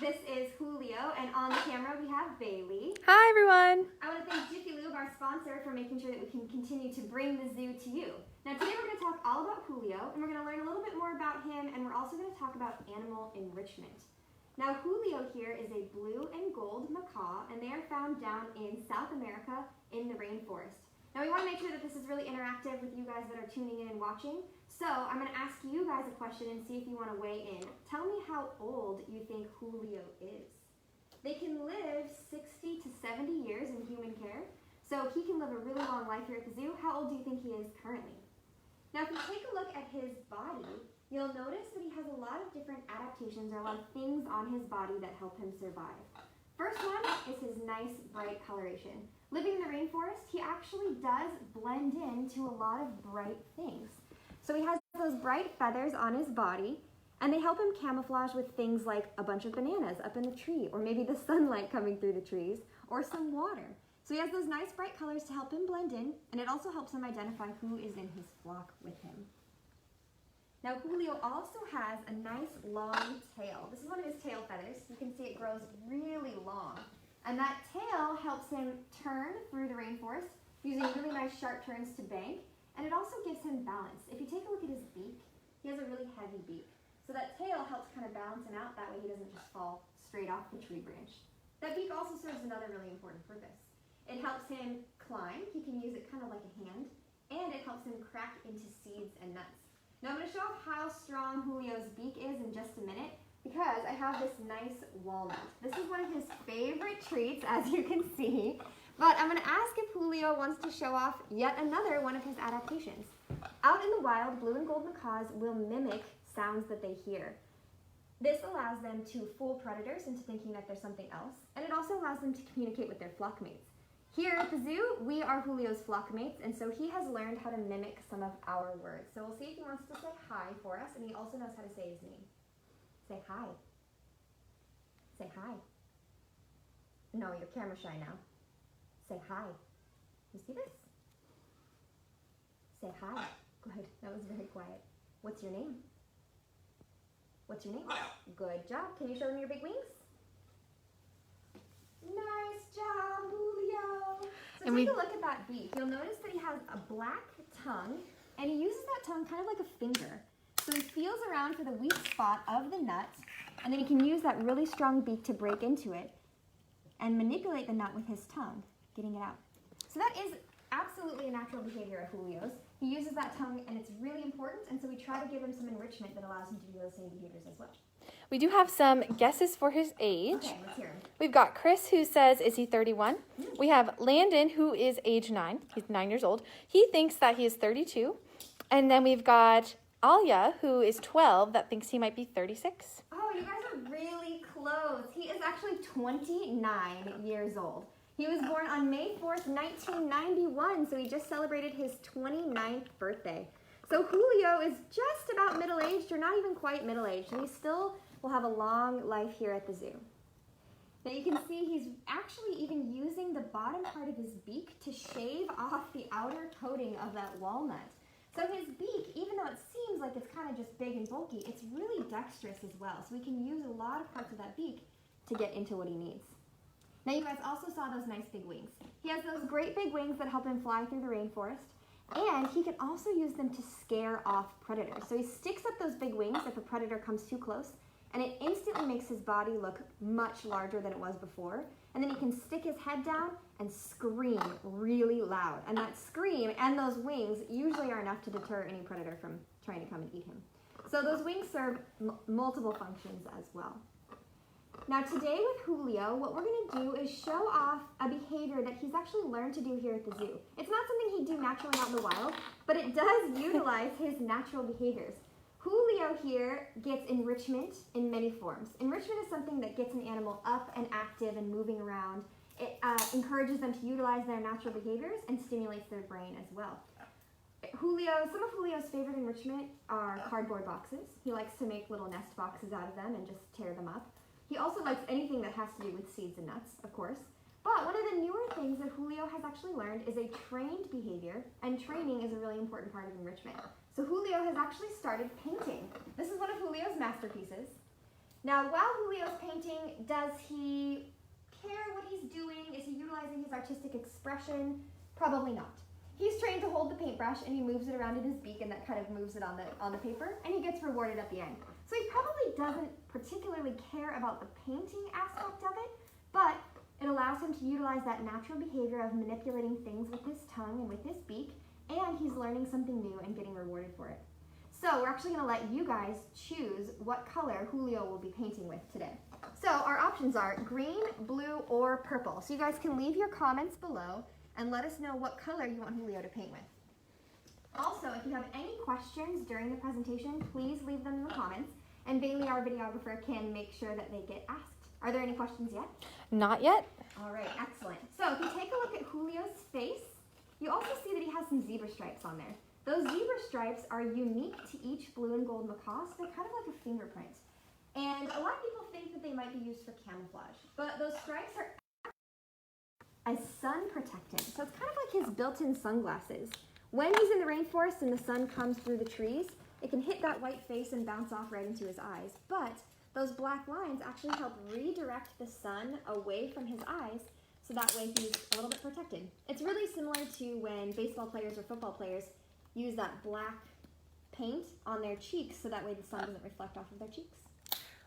This is Julio, and on the camera we have Bailey. Hi, everyone. I want to thank Jiffy Lube, our sponsor, for making sure that we can continue to bring the zoo to you. Now today we're going to talk all about Julio, and we're going to learn a little bit more about him, and we're also going to talk about animal enrichment. Now Julio here is a blue and gold macaw, and they are found down in South America in the rainforest. Now we want to make sure that this is really interactive with you guys that are tuning in and watching. So I'm going to ask you guys a question and see if you want to weigh in. Tell me how old you think Julio is. They can live 60 to 70 years in human care, so he can live a really long life here at the zoo. How old do you think he is currently? Now if you take a look at his body, you'll notice that he has a lot of different adaptations or a lot of things on his body that help him survive. First one is his nice bright coloration. Living in the rainforest, he actually does blend into a lot of bright things. So he has those bright feathers on his body, and they help him camouflage with things like a bunch of bananas up in the tree, or maybe the sunlight coming through the trees, or some water. So he has those nice bright colors to help him blend in, and it also helps him identify who is in his flock with him. Now Julio also has a nice long tail. This is one of his tail feathers. You can see it grows really long. And that tail helps him turn through the rainforest using really nice sharp turns to bank. And it also gives him balance. If you take a look at his beak, he has a really heavy beak. So that tail helps kind of balance him out. That way he doesn't just fall straight off the tree branch. That beak also serves another really important purpose. It helps him climb. He can use it kind of like a hand. And it helps him crack into seeds and nuts. Now I'm going to show off how strong Julio's beak is in just a minute because I have this nice walnut. This is one of his favorite treats, as you can see. But I'm going to ask if Julio wants to show off yet another one of his adaptations. Out in the wild, blue and gold macaws will mimic sounds that they hear. This allows them to fool predators into thinking that there's something else, and it also allows them to communicate with their flock mates. Here at the zoo, we are Julio's flock mates, and so he has learned how to mimic some of our words. So we'll see if he wants to say hi for us, and he also knows how to say his name. Say hi. Say hi. No, you're camera shy now. Say hi. You see this? Say hi. Good. That was very quiet. What's your name? What's your name? Good job. Can you show them your big wings? Nice job, Julio. So take a look at that beak. You'll notice that he has a black tongue, and he uses that tongue kind of like a finger. So he feels around for the weak spot of the nut, and then he can use that really strong beak to break into it and manipulate the nut with his tongue, getting it out. So that is absolutely a natural behavior of Julio's. He uses that tongue, and it's really important, and so we try to give him some enrichment that allows him to do those same behaviors as well. We do have some guesses for his age. Okay, let's hear him. We've got Chris, who says, is he 31? We have Landon, who is age 9. He's 9 years old. He thinks that he is 32. And then we've got Alia, who is 12, that thinks he might be 36. Oh, you guys are really close. He is actually 29 years old. He was born on May 4th, 1991, so he just celebrated his 29th birthday. So Julio is just about middle-aged, or not even quite middle-aged, and he still will have a long life here at the zoo. Now you can see he's actually even using the bottom part of his beak to shave off the outer coating of that walnut. So his beak, even though it seems like it's kind of just big and bulky, it's really dexterous as well. So he can use a lot of parts of that beak to get into what he needs. Now you guys also saw those nice big wings. He has those great big wings that help him fly through the rainforest, and he can also use them to scare off predators. So he sticks up those big wings if a predator comes too close, and it instantly makes his body look much larger than it was before. And then he can stick his head down and scream really loud. And that scream and those wings usually are enough to deter any predator from trying to come and eat him. So those wings serve multiple functions as well. Now today with Julio, what we're going to do is show off a behavior that he's actually learned to do here at the zoo. It's not something he'd do naturally out in the wild, but it does utilize his natural behaviors. Julio here gets enrichment in many forms. Enrichment is something that gets an animal up and active and moving around. It encourages them to utilize their natural behaviors and stimulates their brain as well. Some of Julio's favorite enrichment are cardboard boxes. He likes to make little nest boxes out of them and just tear them up. He also likes anything that has to do with seeds and nuts, of course. But one of the newer things that Julio has actually learned is a trained behavior, and training is a really important part of enrichment. So Julio has actually started painting. This is one of Julio's masterpieces. Now, while Julio's painting, does he care what he's doing? Is he utilizing his artistic expression? Probably not. He's trained to hold the paintbrush, and he moves it around in his beak, and that kind of moves it on the paper, and he gets rewarded at the end. So he probably doesn't particularly care about the painting aspect of it, but it allows him to utilize that natural behavior of manipulating things with his tongue and with his beak, and he's learning something new and getting rewarded for it. So we're actually going to let you guys choose what color Julio will be painting with today. So our options are green, blue, or purple. So you guys can leave your comments below and let us know what color you want Julio to paint with. Also, if you have any questions during the presentation, please leave them in the comments, and Bailey, our videographer, can make sure that they get asked. Are there any questions yet? Not yet. All right, excellent. So if you take a look at Julio's face, you also see that he has some zebra stripes on there. Those zebra stripes are unique to each blue and gold macaw, so they're kind of like a fingerprint. And a lot of people think that they might be used for camouflage, but those stripes are as sun protectant. So it's kind of like his built-in sunglasses. When he's in the rainforest and the sun comes through the trees, it can hit that white face and bounce off right into his eyes. But those black lines actually help redirect the sun away from his eyes, so that way he's a little bit protected. It's really similar to when baseball players or football players use that black paint on their cheeks, so that way the sun doesn't reflect off of their cheeks.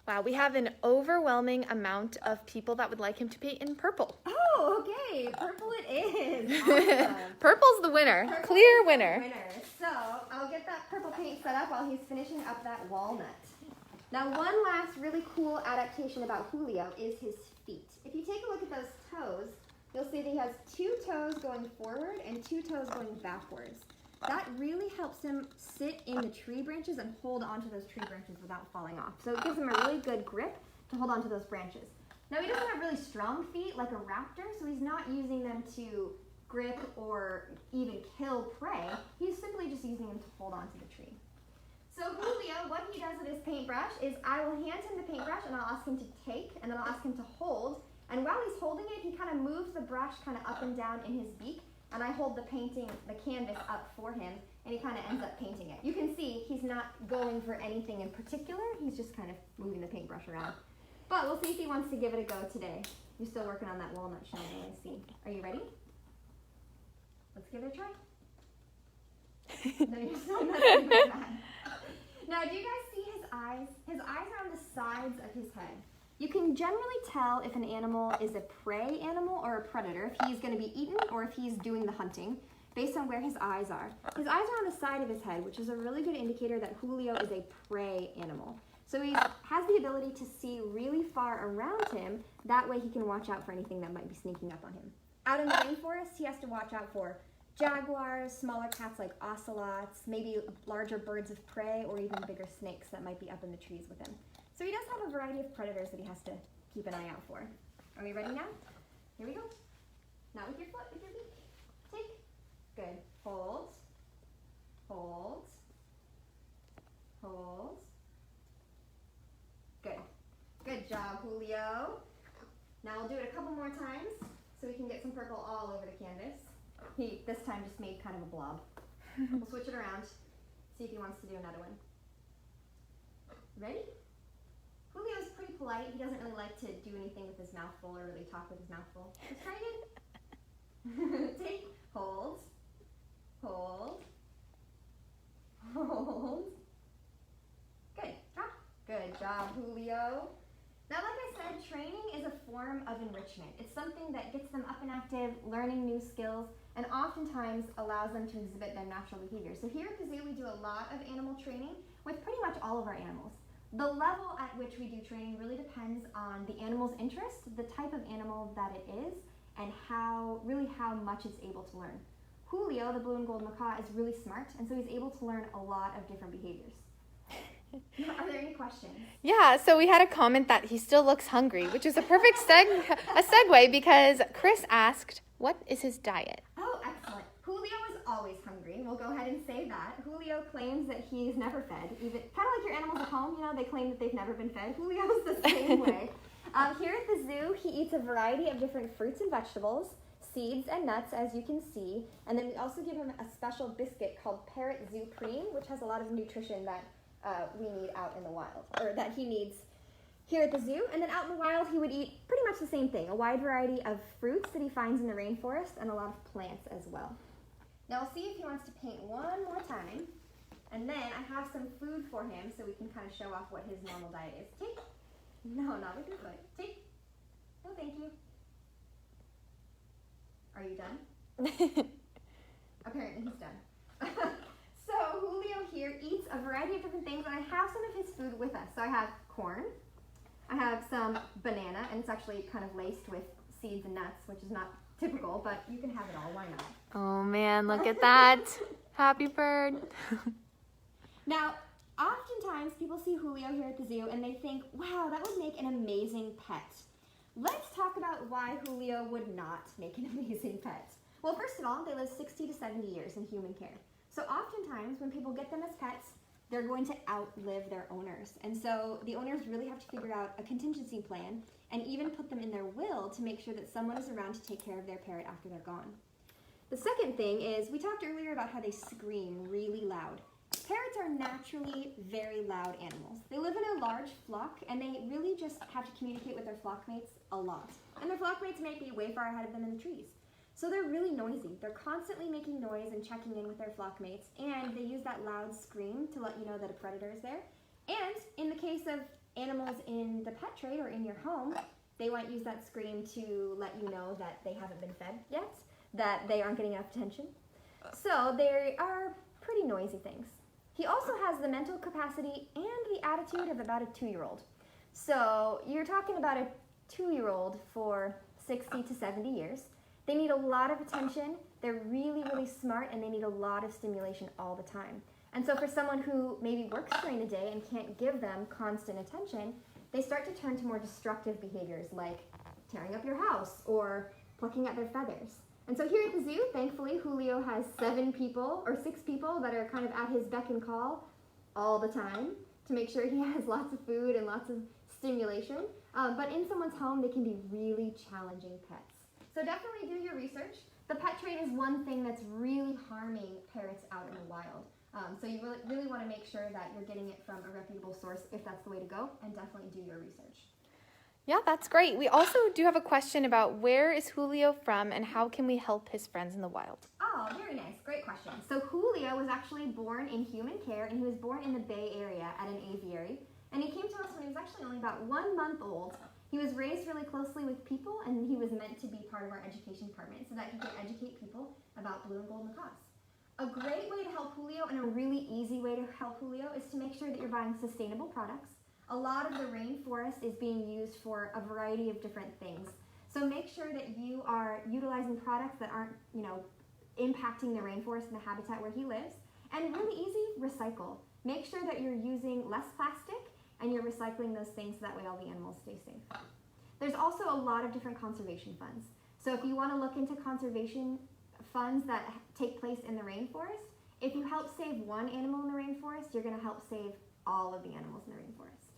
Wow, we have an overwhelming amount of people that would like him to paint in purple. Oh, okay. Purple it is. Awesome. Purple's the winner. Purple Clear is the winner. So I'll get that purple paint set up while he's finishing up that walnut. Now, one last really cool adaptation about Julio is his feet. If you take a look at those toes, you'll see that he has 2 toes going forward and 2 toes going backwards. That really helps him sit in the tree branches and hold onto those tree branches without falling off. So it gives him a really good grip to hold onto those branches. Now, he doesn't have really strong feet like a raptor, so he's not using them to grip or even kill prey. He's simply just using them to hold onto the tree. So Julio, what he does with his paintbrush is I will hand him the paintbrush and I'll ask him to take, and then I'll ask him to hold. And while he's holding it, he kind of moves the brush kind of up and down in his beak, and I hold the canvas up for him, and he kind of ends up painting it. You can see he's not going for anything in particular. He's just kind of moving the paintbrush around. But we'll see if he wants to give it a go today. You're still working on that walnut shell, I see. Are you ready? Let's give it a try. No, you're still not doing that. Now, do you guys see his eyes? His eyes are on the sides of his head. You can generally tell if an animal is a prey animal or a predator, if he's going to be eaten or if he's doing the hunting, based on where his eyes are. His eyes are on the side of his head, which is a really good indicator that Julio is a prey animal. So he has the ability to see really far around him. That way he can watch out for anything that might be sneaking up on him. Out in the rainforest, he has to watch out for jaguars, smaller cats like ocelots, maybe larger birds of prey, or even bigger snakes that might be up in the trees with him. So he does have a variety of predators that he has to keep an eye out for. Are we ready now? Here we go. Not with your foot, with your beak. Take. Good. Hold. Hold. Hold. Good. Good job, Julio. Now we'll do it a couple more times so we can get some purple all over the canvas. He, this time, just made kind of a blob. We'll switch it around, see if he wants to do another one. Ready? Julio's pretty polite. He doesn't really like to do anything with his mouth full or really talk with his mouth full. Let's try again. Take, hold, hold, hold. Good job. Good job, Julio. Now, like I said, training is a form of enrichment. It's something that gets them up and active, learning new skills, and oftentimes allows them to exhibit their natural behavior. So here at the zoo, we do a lot of animal training with pretty much all of our animals. The level at which we do training really depends on the animal's interest, the type of animal that it is, and how much it's able to learn. Julio, the blue and gold macaw, is really smart, and so he's able to learn a lot of different behaviors. Are there any questions? Yeah, so we had a comment that he still looks hungry, which is a perfect segue because Chris asked, what is his diet? Oh, excellent. Julio is always hungry. We'll go ahead and say that. Julio claims that he's never fed. Even kind of like your animals at home, they claim that they've never been fed. Julio's the same way. Here at the zoo, he eats a variety of different fruits and vegetables, seeds and nuts, as you can see. And then we also give him a special biscuit called Parrot Supreme, which has a lot of nutrition that we need out in the wild, or that he needs here at the zoo, and then out in the wild he would eat pretty much the same thing, a wide variety of fruits that he finds in the rainforest and a lot of plants as well. Now we'll see if he wants to paint one more time, and then I have some food for him so we can kind of show off what his normal diet is. Take. No, not with your foot. Take. No, thank you. Are you done? Apparently he's done. So Julio here eats a variety of different things, and I have some of his food with us. So I have corn, I have some banana, and it's actually kind of laced with seeds and nuts, which is not typical, but you can have it all, why not? Oh man, look at that. Happy bird. Now, oftentimes people see Julio here at the zoo and they think, wow, that would make an amazing pet. Let's talk about why Julio would not make an amazing pet. Well, first of all, they live 60 to 70 years in human care. So oftentimes when people get them as pets, they're going to outlive their owners. And so the owners really have to figure out a contingency plan and even put them in their will to make sure that someone is around to take care of their parrot after they're gone. The second thing is, we talked earlier about how they scream really loud. Parrots are naturally very loud animals. They live in a large flock, and they really just have to communicate with their flock mates a lot. And their flock mates may be way far ahead of them in the trees. So they're really noisy. They're constantly making noise and checking in with their flock mates, and they use that loud scream to let you know that a predator is there. And in the case of animals in the pet trade or in your home, they might use that scream to let you know that they haven't been fed yet, that they aren't getting enough attention. So they are pretty noisy things. He also has the mental capacity and the attitude of about a 2-year-old. So you're talking about a 2-year-old for 60 to 70 years. They need a lot of attention. They're really, really smart, and they need a lot of stimulation all the time. And so for someone who maybe works during the day and can't give them constant attention, they start to turn to more destructive behaviors like tearing up your house or plucking at their feathers. And so here at the zoo, thankfully, Julio has 6 people that are kind of at his beck and call all the time to make sure he has lots of food and lots of stimulation. But in someone's home, they can be really challenging pets. So definitely do your research. The pet trade is one thing that's really harming parrots out in the wild. So you really want to make sure that you're getting it from a reputable source if that's the way to go, and definitely do your research. Yeah, that's great. We also do have a question about where is Julio from and how can we help his friends in the wild? Oh, very nice. Great question. So Julio was actually born in human care, and he was born in the Bay Area at an aviary. And he came to us when he was actually only about 1 month old. He was raised really closely with people, and he was meant to be part of our education department so that he could educate people about blue and gold macaws. A great way to help Julio, and a really easy way to help Julio, is to make sure that you're buying sustainable products. A lot of the rainforest is being used for a variety of different things. So make sure that you are utilizing products that aren't, impacting the rainforest and the habitat where he lives. And really easy, recycle. Make sure that you're using less plastic and you're recycling those things so that way all the animals stay safe. There's also a lot of different conservation funds. So if you want to look into conservation funds that take place in the rainforest, if you help save one animal in the rainforest, you're going to help save all of the animals in the rainforest.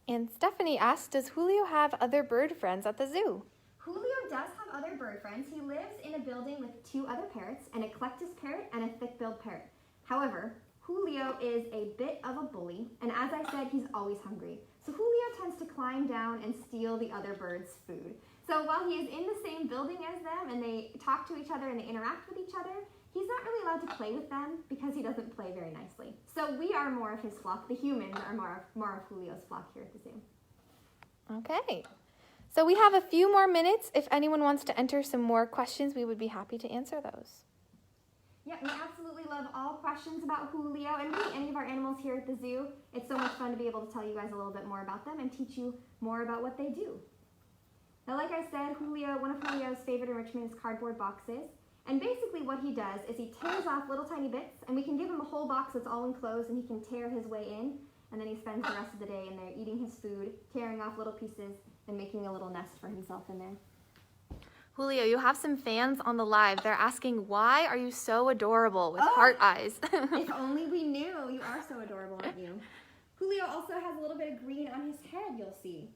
And Stephanie asked, does Julio have other bird friends at the zoo? Julio does have other bird friends. He lives in a building with 2 other parrots, an eclectus parrot and a thick-billed parrot. However, Julio is a bit of a bully, and as I said, he's always hungry. So Julio tends to climb down and steal the other birds' food. So while he is in the same building as them and they talk to each other and they interact with each other, he's not really allowed to play with them because he doesn't play very nicely. So we are more of his flock. The humans are more of Julio's flock here at the zoo. Okay. So we have a few more minutes. If anyone wants to enter some more questions, we would be happy to answer those. Yeah, we absolutely love all questions about Julio and really any of our animals here at the zoo. It's so much fun to be able to tell you guys a little bit more about them and teach you more about what they do. Now, like I said, one of Julio's favorite enrichment is cardboard boxes. And basically what he does is he tears off little tiny bits, and we can give him a whole box that's all enclosed, and he can tear his way in, and then he spends the rest of the day in there eating his food, tearing off little pieces, and making a little nest for himself in there. Julio, you have some fans on the live. They're asking, why are you so adorable with heart eyes? If only we knew. You are so adorable, aren't you? Julio also has a little bit of green on his head, you'll see.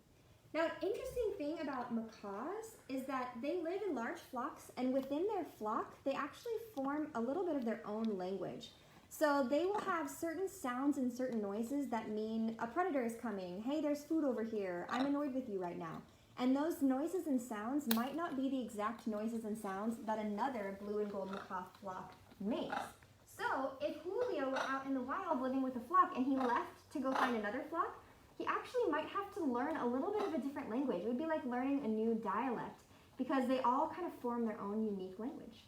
Now, an interesting thing about macaws is that they live in large flocks, and within their flock, they actually form a little bit of their own language. So they will have certain sounds and certain noises that mean a predator is coming. Hey, there's food over here. I'm annoyed with you right now. And those noises and sounds might not be the exact noises and sounds that another blue and gold macaw flock makes. So if Julio were out in the wild living with a flock and he left to go find another flock, he actually might have to learn a little bit of a different language. It would be like learning a new dialect because they all kind of form their own unique language.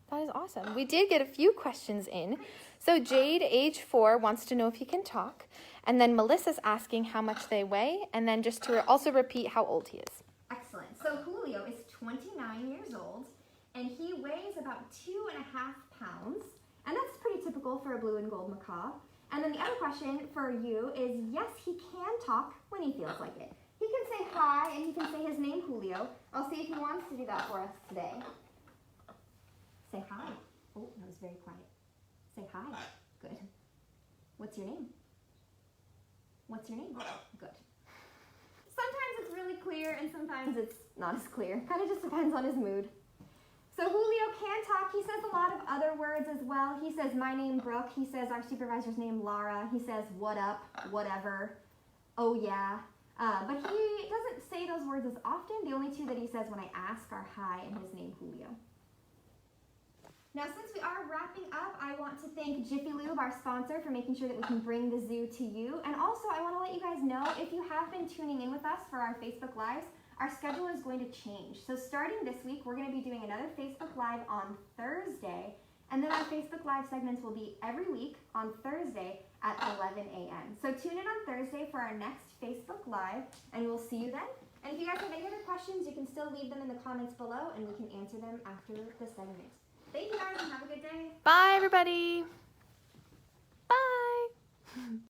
That is awesome. We did get a few questions in. So Jade, age 4, wants to know if he can talk. And then Melissa's asking how much they weigh. And then just to also repeat how old he is. Excellent. So Julio is 29 years old, and he weighs about 2.5 pounds. And that's pretty typical for a blue and gold macaw. And then the other question for you is, yes, he can talk when he feels like it. He can say hi, and he can say his name, Julio. I'll see if he wants to do that for us today. Say hi. Oh, that was very quiet. Say hi. Good. What's your name? What's your name? Good. Sometimes it's really clear, and sometimes it's not as clear. Kind of just depends on his mood. So Julio can talk. He says a lot of other words as well. He says, my name, Brooke. He says our supervisor's name, Laura. He says, what up, whatever, oh yeah. But he doesn't say those words as often. The only two that he says when I ask are hi and his name, Julio. Now, since we are wrapping up, I want to thank Jiffy Lube, our sponsor, for making sure that we can bring the zoo to you. And also, I want to let you guys know, if you have been tuning in with us for our Facebook Lives, our schedule is going to change. So starting this week, we're going to be doing another Facebook Live on Thursday. And then our Facebook Live segments will be every week on Thursday at 11 a.m. So tune in on Thursday for our next Facebook Live, and we'll see you then. And if you guys have any other questions, you can still leave them in the comments below, and we can answer them after the segment. Thank you guys, and have a good day. Bye, everybody. Bye.